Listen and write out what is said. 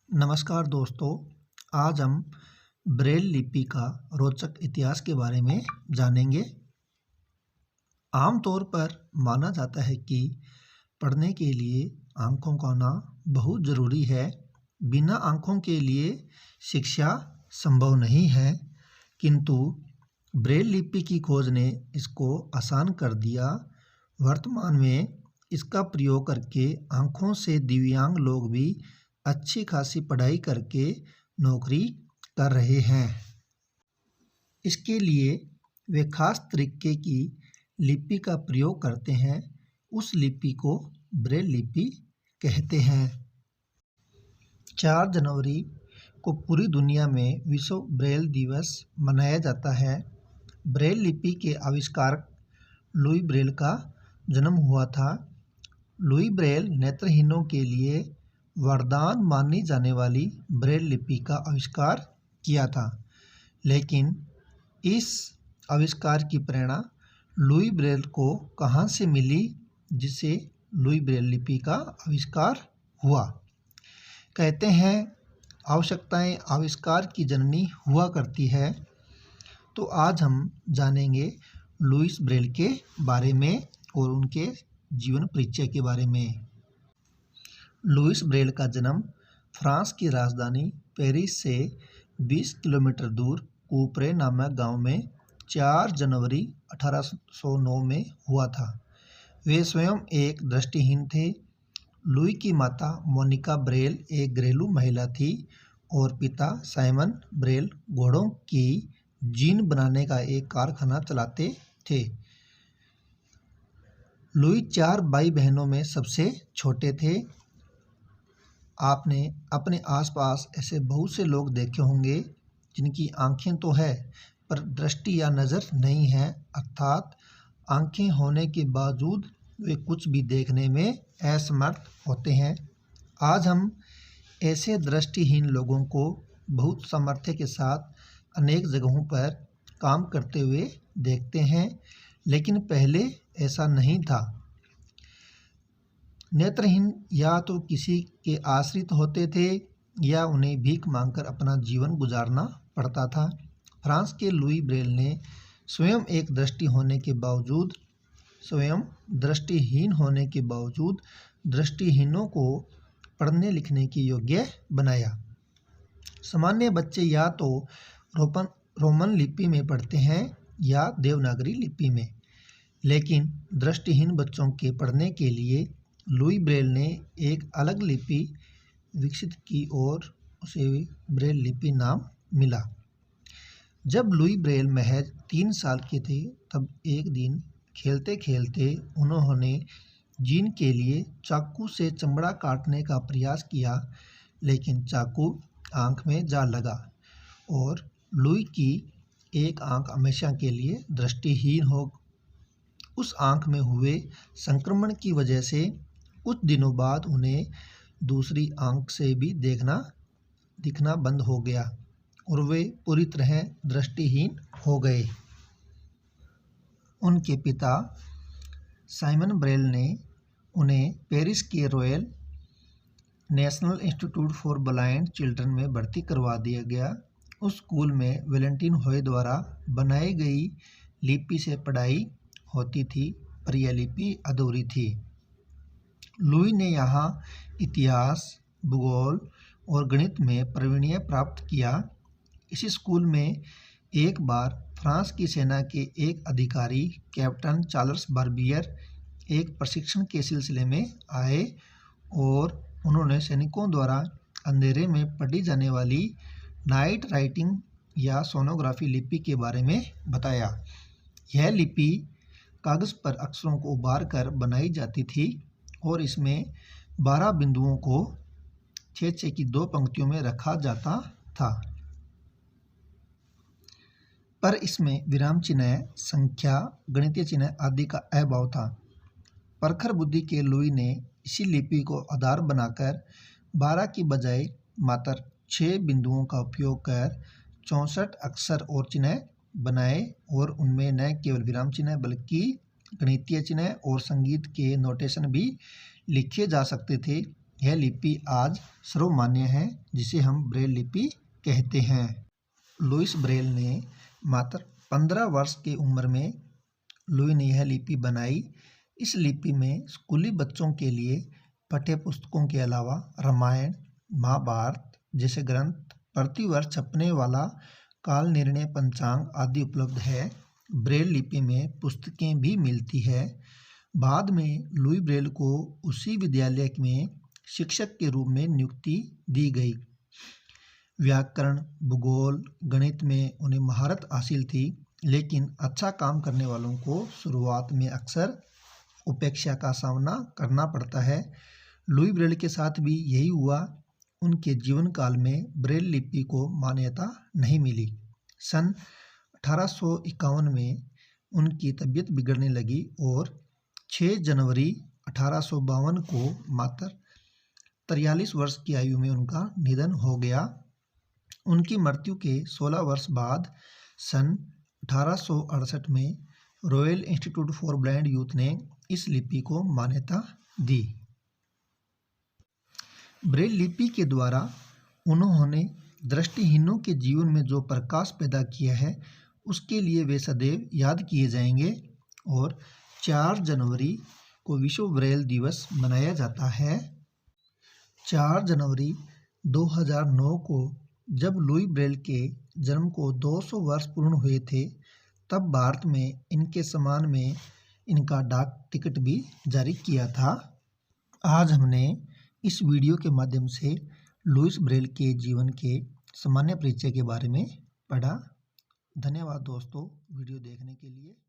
नमस्कार दोस्तों, आज हम ब्रेल लिपि का रोचक इतिहास के बारे में जानेंगे। आमतौर पर माना जाता है कि पढ़ने के लिए आंखों का होना बहुत ज़रूरी है। बिना आंखों के लिए शिक्षा संभव नहीं है, किंतु ब्रेल लिपि की खोज ने इसको आसान कर दिया। वर्तमान में इसका प्रयोग करके आंखों से दिव्यांग लोग भी अच्छी खासी पढ़ाई करके नौकरी कर रहे हैं। इसके लिए वे खास तरीके की लिपि का प्रयोग करते हैं। उस लिपि को ब्रेल लिपि कहते हैं। 4 जनवरी को पूरी दुनिया में विश्व ब्रेल दिवस मनाया जाता है। ब्रेल लिपि के आविष्कारक लुई ब्रेल का जन्म हुआ था। लुई ब्रेल नेत्रहीनों के लिए वरदान मानी जाने वाली ब्रेल लिपि का आविष्कार किया था, लेकिन इस आविष्कार की प्रेरणा लुई ब्रेल को कहाँ से मिली, जिससे लुई ब्रेल लिपि का आविष्कार हुआ। कहते हैं आवश्यकताएं आविष्कार की जननी हुआ करती है। तो आज हम जानेंगे लुईस ब्रेल के बारे में और उनके जीवन परिचय के बारे में। लुईस ब्रेल का जन्म फ्रांस की राजधानी पेरिस से 20 किलोमीटर दूर कूपरे नामक गांव में 4 जनवरी 1809 में हुआ था। वे स्वयं एक दृष्टिहीन थे। लुई की माता मोनिका ब्रेल एक घरेलू महिला थी और पिता साइमन ब्रेल घोड़ों की जीन बनाने का एक कारखाना चलाते थे। लुई 4 भाई बहनों में सबसे छोटे थे। आपने अपने आसपास ऐसे बहुत से लोग देखे होंगे जिनकी आंखें तो है पर दृष्टि या नज़र नहीं है, अर्थात आंखें होने के बावजूद वे कुछ भी देखने में असमर्थ होते हैं। आज हम ऐसे दृष्टिहीन लोगों को बहुत सामर्थ्य के साथ अनेक जगहों पर काम करते हुए देखते हैं, लेकिन पहले ऐसा नहीं था। नेत्रहीन या तो किसी के आश्रित होते थे या उन्हें भीख मांगकर अपना जीवन गुजारना पड़ता था। फ्रांस के लुई ब्रेल ने स्वयं दृष्टिहीन होने के बावजूद दृष्टिहीनों को पढ़ने लिखने के योग्य बनाया। सामान्य बच्चे या तो रोमन लिपि में पढ़ते हैं या देवनागरी लिपि में, लेकिन दृष्टिहीन बच्चों के पढ़ने के लिए लुई ब्रेल ने एक अलग लिपि विकसित की और उसे ब्रेल लिपि नाम मिला। जब लुई ब्रेल महज 3 साल के थे, तब एक दिन खेलते खेलते उन्होंने जीन के लिए चाकू से चमड़ा काटने का प्रयास किया, लेकिन चाकू आंख में जा लगा और लुई की एक आंख हमेशा के लिए दृष्टिहीन हो। उस आंख में हुए संक्रमण की वजह से कुछ दिनों बाद उन्हें दूसरी आंख से भी दिखना बंद हो गया और वे पूरी तरह दृष्टिहीन हो गए। उनके पिता साइमन ब्रेल ने उन्हें पेरिस के royal national institute for blind children में भर्ती करवा दिया गया। उस स्कूल में वैलेंटिन होय द्वारा बनाई गई लिपि से पढ़ाई होती थी, पर यह लिपि अधूरी थी। लुई ने यहाँ इतिहास, भूगोल और गणित में प्रावीण्य प्राप्त किया। इसी स्कूल में एक बार फ्रांस की सेना के एक अधिकारी कैप्टन चार्ल्स बार्बियर एक प्रशिक्षण के सिलसिले में आए और उन्होंने सैनिकों द्वारा अंधेरे में पढ़ी जाने वाली नाइट राइटिंग या सोनोग्राफी लिपि के बारे में बताया। यह लिपि कागज़ पर अक्षरों को उभार कर बनाई जाती थी और इसमें 12 बिंदुओं को 6-6 की 2 पंक्तियों में रखा जाता था, पर इसमें विराम चिन्ह, संख्या, गणितीय चिन्ह आदि का अभाव था। प्रखर बुद्धि के लुई ने इसी लिपि को आधार बनाकर 12 की बजाय मात्र 6 बिंदुओं का उपयोग कर 64 अक्षर और चिन्ह बनाए और उनमें न केवल विराम चिन्ह बल्कि गणितीय चिन्ह और संगीत के नोटेशन भी लिखे जा सकते थे। यह लिपि आज सर्वमान्य है, जिसे हम ब्रेल लिपि कहते हैं। लुईस ब्रेल ने मात्र 15 वर्ष की उम्र में लुई ने यह लिपि बनाई। इस लिपि में स्कूली बच्चों के लिए पाठ्य पुस्तकों के अलावा रामायण, महाभारत जैसे ग्रंथ, प्रतिवर्ष छपने वाला काल निर्णय पंचांग आदि उपलब्ध है। ब्रेल लिपि में पुस्तकें भी मिलती है। बाद में लुई ब्रेल को उसी विद्यालय में शिक्षक के रूप में नियुक्ति दी गई। व्याकरण, भूगोल, गणित में उन्हें महारत हासिल थी, लेकिन अच्छा काम करने वालों को शुरुआत में अक्सर उपेक्षा का सामना करना पड़ता है। लुई ब्रेल के साथ भी यही हुआ। उनके जीवन काल में ब्रेल लिपि को मान्यता नहीं मिली। सन 1851 में उनकी तबीयत बिगड़ने लगी और 6 जनवरी 1852 को मात्र 43 वर्ष की आयु में उनका निधन हो गया। उनकी मृत्यु के 16 वर्ष बाद सन 1868 में royal institute for blind youth ने इस लिपि को मान्यता दी। ब्रेल लिपि के द्वारा उन्होंने दृष्टिहीनों के जीवन में जो प्रकाश पैदा किया है, उसके लिए वे सदैव याद किए जाएंगे। और 4 जनवरी को विश्व ब्रेल दिवस मनाया जाता है। 4 जनवरी 2009 को जब लुई ब्रेल के जन्म को 200 वर्ष पूर्ण हुए थे, तब भारत में इनके सम्मान में इनका डाक टिकट भी जारी किया था। आज हमने इस वीडियो के माध्यम से लुईस ब्रेल के जीवन के सामान्य परिचय के बारे में पढ़ा। धन्यवाद दोस्तों वीडियो देखने के लिए।